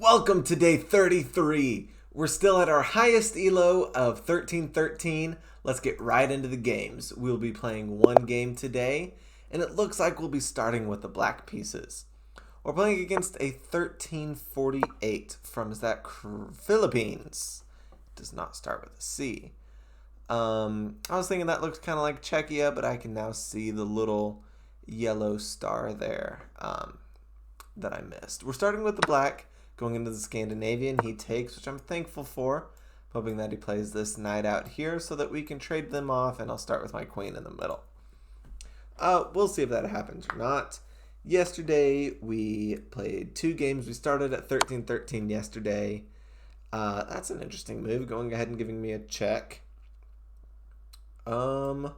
Welcome to day 33. We're still at our highest elo of 1313. Let's get right into the games. We'll be playing one game today, and it looks like we'll be starting with the black pieces. We're playing against a 1348 from Philippines. It does not start with a C. I was thinking that looks kind of like Czechia, but I can now see the little yellow star there that I missed. We're starting with the black. Going into the Scandinavian, he takes, which I'm thankful for. Hoping that he plays this knight out here so that we can trade them off, and I'll start with my queen in the middle. We'll see if that happens or not. Yesterday, we played two games. We started at 13-13 yesterday. That's an interesting move, going ahead and giving me a check. Well,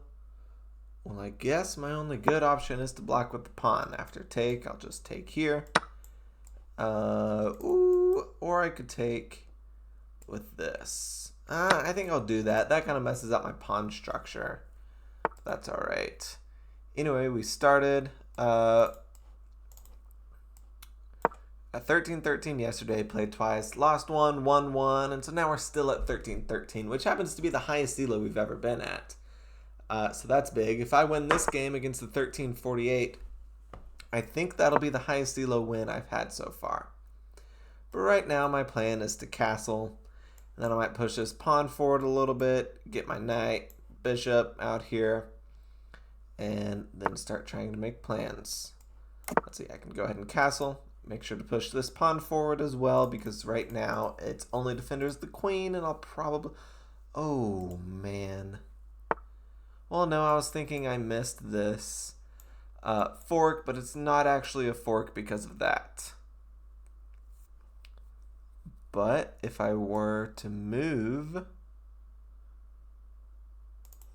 I guess my only good option is to block with the pawn. After take, I'll just take here. Or I could take with this. I think I'll do that. That kind of messes up my pawn structure. That's all right. Anyway, we started at 13-13 yesterday, played twice, lost one, won one, and so now we're still at 13-13, which happens to be the highest elo we've ever been at. So that's big. If I win this game against the 1348, I think that'll be the highest elo win I've had so far. But right now my plan is to castle, and then I might push this pawn forward a little bit, get my knight, bishop out here, and then start trying to make plans. Let's see, I can go ahead and castle. Make sure to push this pawn forward as well, because right now its only defender is the queen, and I'll probably... Oh, man. Well, no, I was thinking I missed this fork, but it's not actually a fork because of that. But if I were to move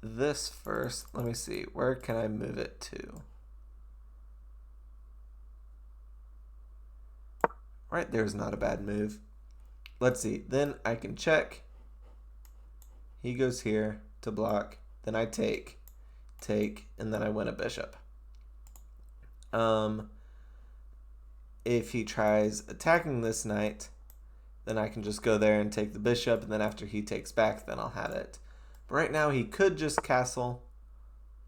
this first, let me see, where can I move it to? Right there's not a bad move. Let's see, then I can check. He goes here to block, then I take, and then I win a bishop. If he tries attacking this knight, then I can just go there and take the bishop, and then after he takes back, then I'll have it. But right now he could just castle.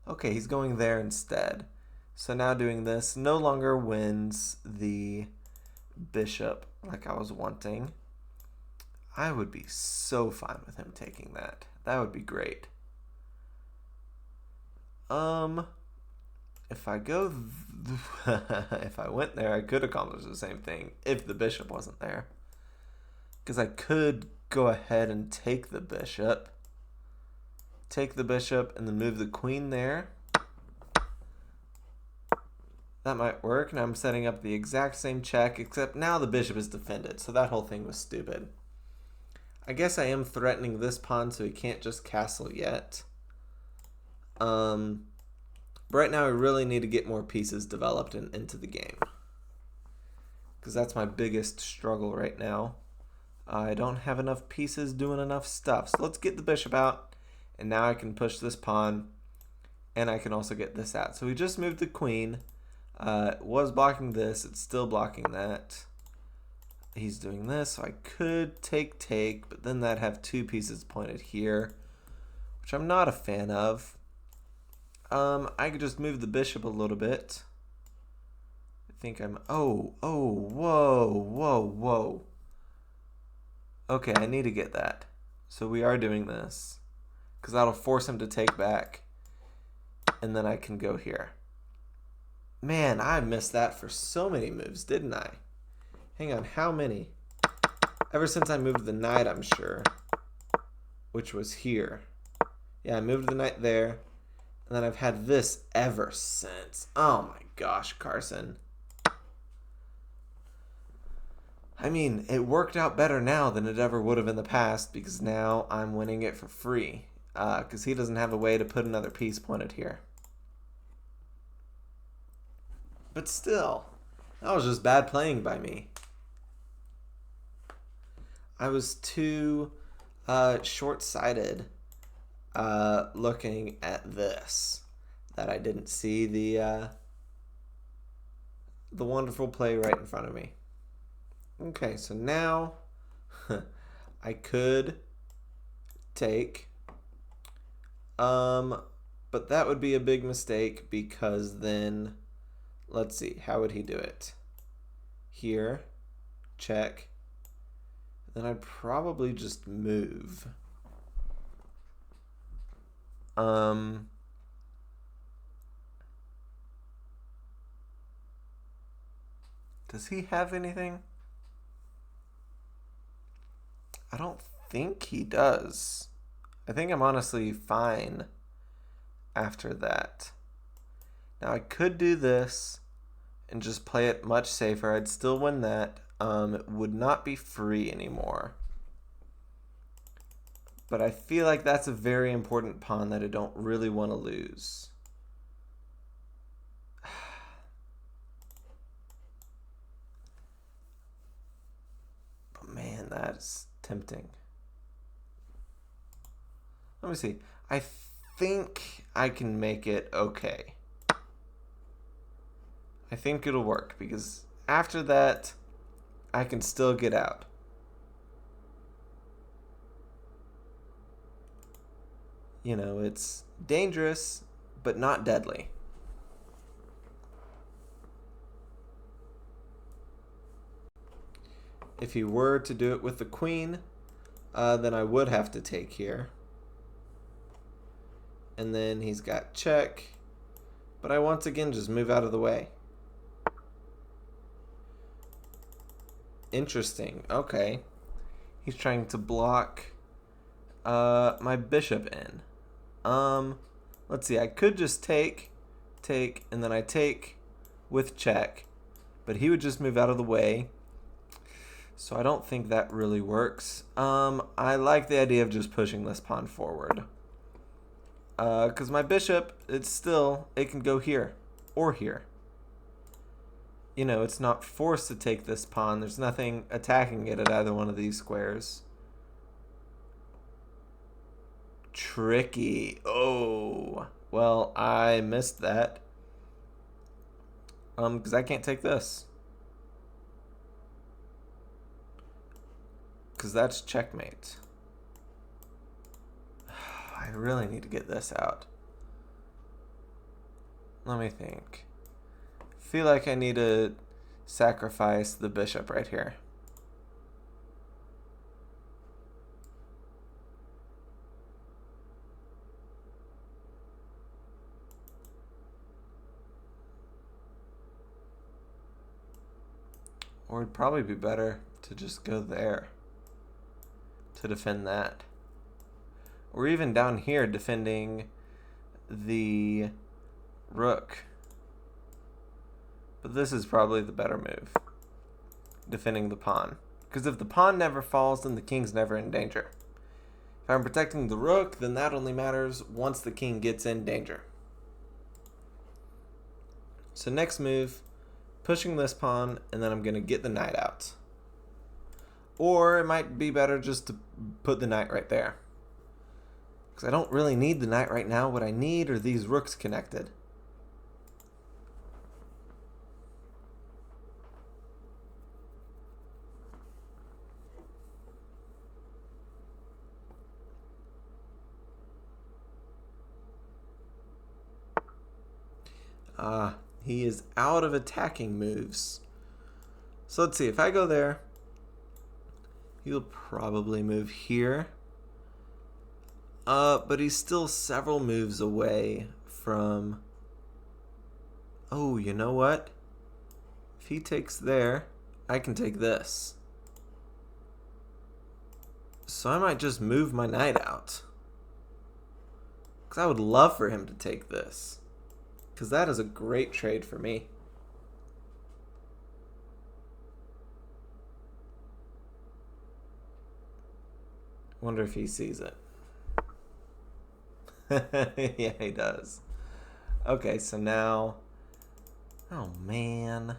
Okay, he's going there instead. So now doing this no longer wins the bishop like I was wanting. I would be so fine with him taking that. That would be great. If I go, if I went there, I could accomplish the same thing if the bishop wasn't there. Because I could go ahead and take the bishop, and then move the queen there. That might work. Now I'm setting up the exact same check, except now the bishop is defended, so that whole thing was stupid. I guess I am threatening this pawn, so he can't just castle yet. But right now I really need to get more pieces developed into the game, because that's my biggest struggle right now. I don't have enough pieces doing enough stuff. So let's get the bishop out, and now I can push this pawn, and I can also get this out. So we just moved the queen. It was blocking this. It's still blocking that. He's doing this, so I could take, but then that'd have two pieces pointed here, which I'm not a fan of. I could just move the bishop a little bit. I think I'm... whoa. Okay, I need to get that. So we are doing this, because that'll force him to take back, and then I can go here. Man, I missed that for so many moves, didn't I? Hang on, how many? Ever since I moved the knight, I'm sure, which was here. Yeah, I moved the knight there, and then I've had this ever since. Oh my gosh, Carson. I mean, it worked out better now than it ever would have in the past, because now I'm winning it for free, because he doesn't have a way to put another piece pointed here. But still, that was just bad playing by me. I was too short-sighted looking at this, that I didn't see the wonderful play right in front of me. Okay, so now I could take, but that would be a big mistake because then, let's see, how would he do it? Here, check. Then I'd probably just move. Does he have anything? I don't think he does. I think I'm honestly fine after that. Now I could do this and just play it much safer. I'd still win that. It would not be free anymore. But I feel like that's a very important pawn that I don't really want to lose. But man, that's tempting. Let me see. I think I can make it okay. I think it'll work because after that, I can still get out. You know, it's dangerous, but not deadly. If he were to do it with the queen, then I would have to take here. And then he's got check. But I once again just move out of the way. Interesting. Okay. He's trying to block my bishop in. Let's see. I could just take, and then I take with check. But he would just move out of the way. So I don't think that really works. I like the idea of just pushing this pawn forward. Because my bishop, it can go here or here. You know, it's not forced to take this pawn. There's nothing attacking it at either one of these squares. Tricky. Oh, well, I missed that. Because I can't take this. Because that's checkmate. I really need to get this out. Let me think. Feel like I need to sacrifice the bishop right here. Or it'd probably be better to just go there to defend that. Or even down here defending the rook. But this is probably the better move. Defending the pawn. Because if the pawn never falls, then the king's never in danger. If I'm protecting the rook, then that only matters once the king gets in danger. So next move, pushing this pawn, and then I'm going to get the knight out. Or it might be better just to put the knight right there. Because I don't really need the knight right now. What I need are these rooks connected. He is out of attacking moves. So let's see. If I go there, he'll probably move here. But he's still several moves away from... Oh, you know what? If he takes there, I can take this. So I might just move my knight out. Because I would love for him to take this. Because that is a great trade for me. Wonder if he sees it. Yeah, he does. Okay, so now... Oh, man.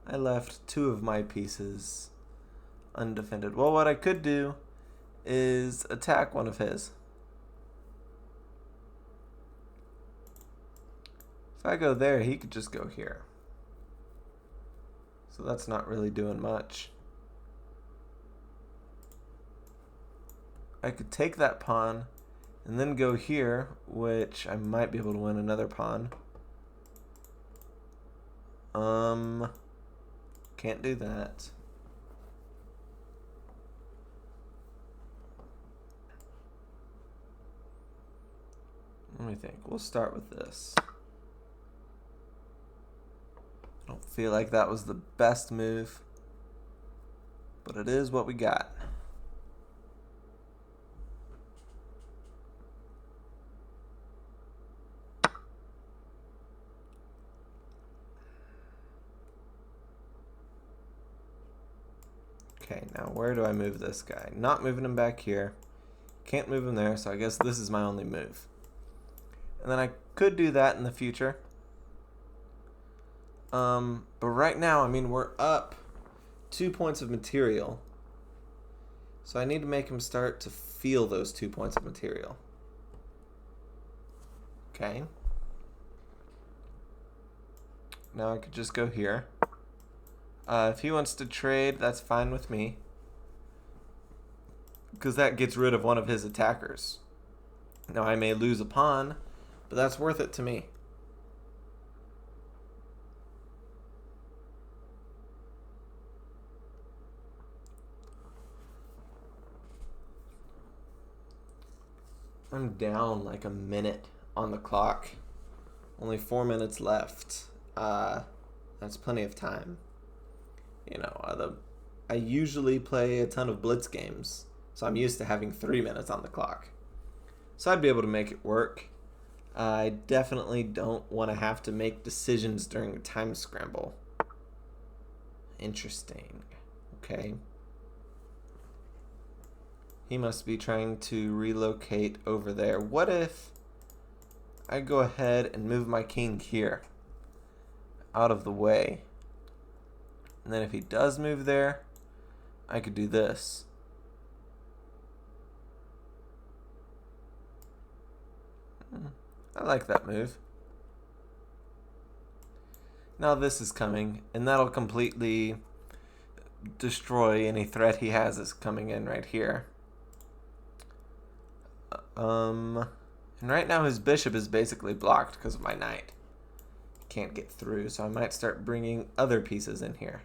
I left two of my pieces undefended. Well, what I could do is attack one of his. If I go there, he could just go here. So that's not really doing much. I could take that pawn and then go here, which I might be able to win another pawn. Can't do that. Let me think. We'll start with this. I don't feel like that was the best move, but it is what we got. Okay, now where do I move this guy? Not moving him back here. Can't move him there, so I guess this is my only move. And then I could do that in the future. But right now, I mean, we're up 2 points of material. So I need to make him start to feel those 2 points of material. Okay. Now I could just go here. If he wants to trade, that's fine with me, because that gets rid of one of his attackers. Now I may lose a pawn, but that's worth it to me. I'm down like a minute on the clock. Only 4 minutes left. That's plenty of time. You know, I usually play a ton of blitz games, so I'm used to having 3 minutes on the clock. So I'd be able to make it work. I definitely don't want to have to make decisions during a time scramble. Interesting. Okay. He must be trying to relocate over there. What if I go ahead and move my king here, out of the way? And then if he does move there, I could do this. I like that move. Now this is coming, and that'll completely destroy any threat he has that's coming in right here. And right now his bishop is basically blocked because of my knight. Can't get through, so I might start bringing other pieces in here.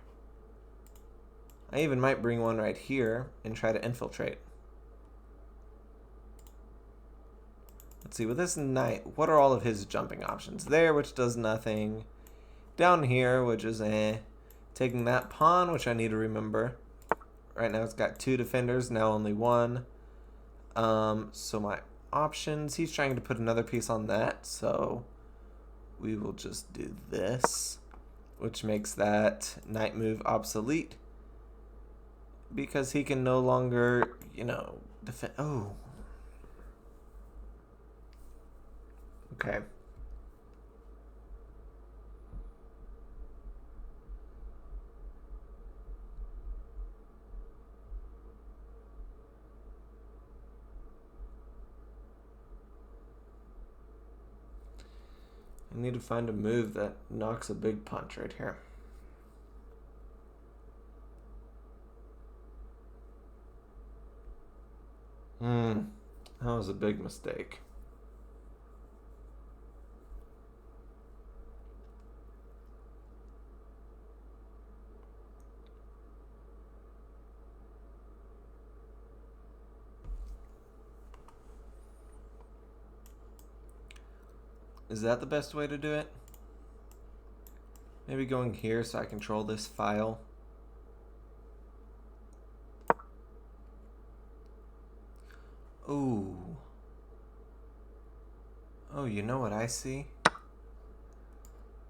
I even might bring one right here and try to infiltrate. Let's see, with this knight, what are all of his jumping options? There, which does nothing. Down here, which is taking that pawn, which I need to remember. Right now it's got 2 defenders, now only 1. So my options, he's trying to put another piece on that, so we will just do this, which makes that knight move obsolete, because he can no longer, you know, defend. Oh. Okay. I need to find a move that knocks a big punch right here. That was a big mistake. Is that the best way to do it? Maybe going here so I control this file. Ooh. Oh, you know what I see?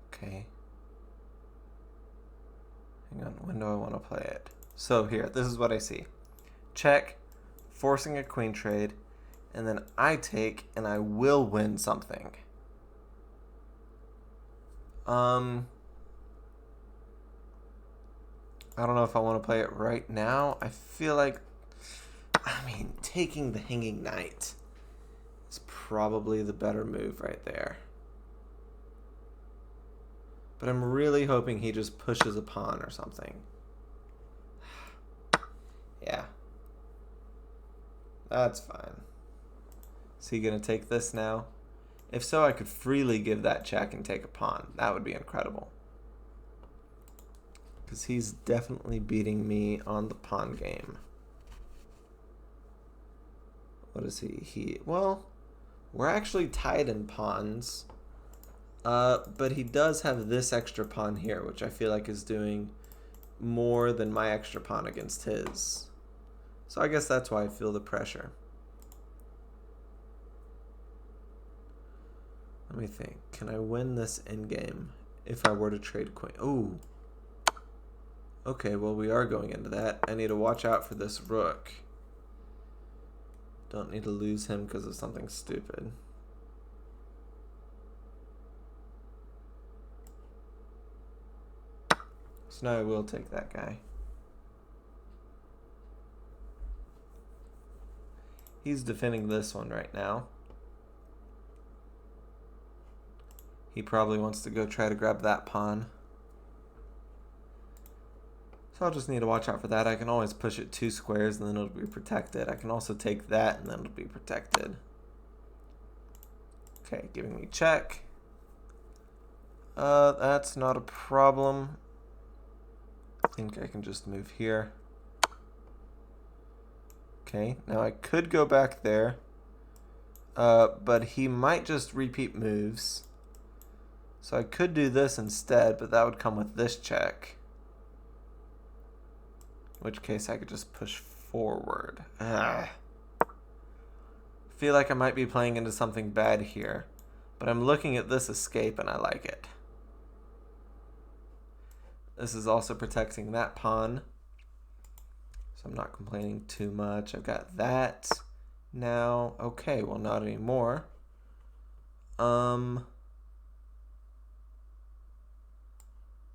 Okay. Hang on, when do I want to play it? So here, this is what I see. Check, forcing a queen trade, and then I take and I will win something. I don't know if I want to play it right now. I feel like, taking the hanging knight is probably the better move right there. But I'm really hoping he just pushes a pawn or something. Yeah. That's fine. Is he going to take this now? If so, I could freely give that check and take a pawn. That would be incredible. Because he's definitely beating me on the pawn game. What is he? Well, we're actually tied in pawns. But he does have this extra pawn here, which I feel like is doing more than my extra pawn against his. So I guess that's why I feel the pressure. Let me think. Can I win this endgame if I were to trade queen? Ooh. Okay, well, we are going into that. I need to watch out for this rook. Don't need to lose him because of something stupid. So now I will take that guy. He's defending this one right now. He probably wants to go try to grab that pawn. So I'll just need to watch out for that. I can always push it 2 squares and then it'll be protected. I can also take that and then it'll be protected. Okay, giving me check. That's not a problem. I think I can just move here. Okay, now I could go back there. But he might just repeat moves. So I could do this instead, but that would come with this check. In which case I could just push forward. I feel like I might be playing into something bad here. But I'm looking at this escape and I like it. This is also protecting that pawn. So I'm not complaining too much. I've got that now. Okay, well, not anymore.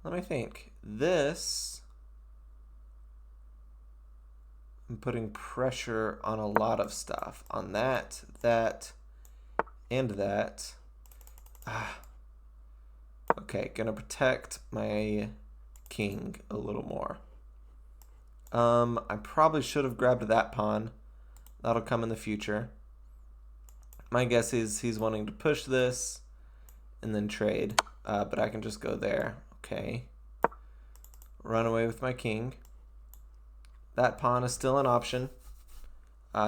Let me think. This, I'm putting pressure on a lot of stuff. On that, and that. Okay, gonna protect my king a little more. I probably should have grabbed that pawn. That'll come in the future. My guess is he's wanting to push this and then trade, but I can just go there. Okay. Run away with my king. That pawn is still an option.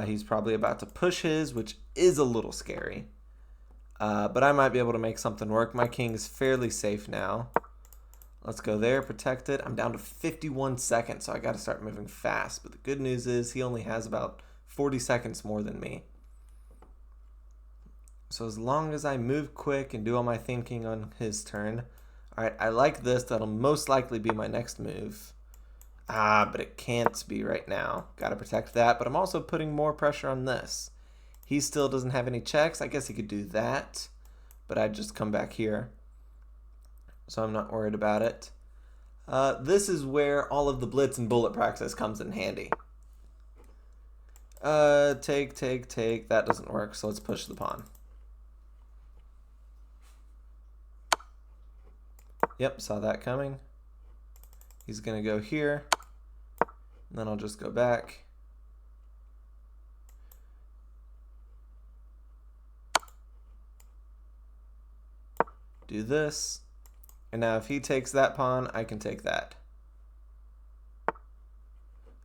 He's probably about to push his, which is a little scary. But I might be able to make something work. My king is fairly safe now. Let's go there, protect it. I'm down to 51 seconds, so I got to start moving fast. But the good news is he only has about 40 seconds more than me. So as long as I move quick and do all my thinking on his turn. All right, I like this. That'll most likely be my next move. But it can't be right now. Got to protect that, but I'm also putting more pressure on this. He still doesn't have any checks. I guess he could do that, but I'd just come back here. So I'm not worried about it. This is where all of the blitz and bullet practice comes in handy. Take. That doesn't work, so let's push the pawn. Yep, saw that coming. He's going to go here. And then I'll just go back. Do this. And now if he takes that pawn, I can take that.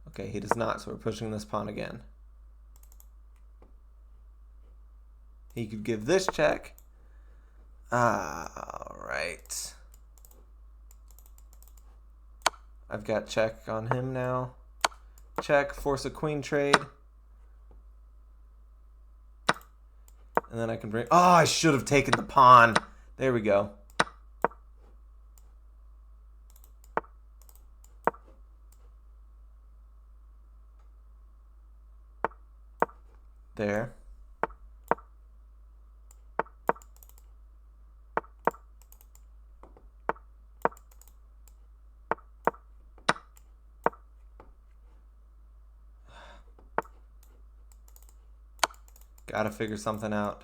Okay, he does not, so we're pushing this pawn again. He could give this check. All right. I've got check on him now. Check, force a queen trade. And then I can bring... Oh, I should have taken the pawn. There we go. There. Gotta figure something out.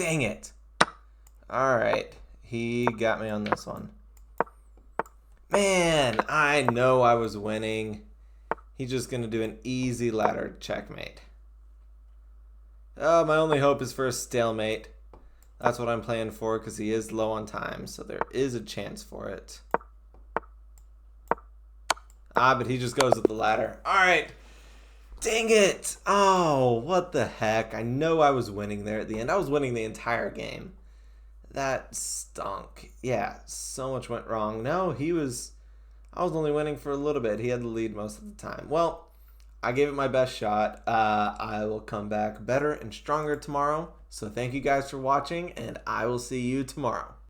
dang it. All right. He got me on this one. Man, I know I was winning. He's just going to do an easy ladder checkmate. Oh, my only hope is for a stalemate. That's what I'm playing for because he is low on time, so there is a chance for it. But he just goes with the ladder. All right. Dang it. Oh, what the heck. I know I was winning there at the end. I was winning the entire game. That stunk. Yeah, so much went wrong. No, I was only winning for a little bit. He had the lead most of the time. Well, I gave it my best shot. I will come back better and stronger tomorrow. So thank you guys for watching, and I will see you tomorrow.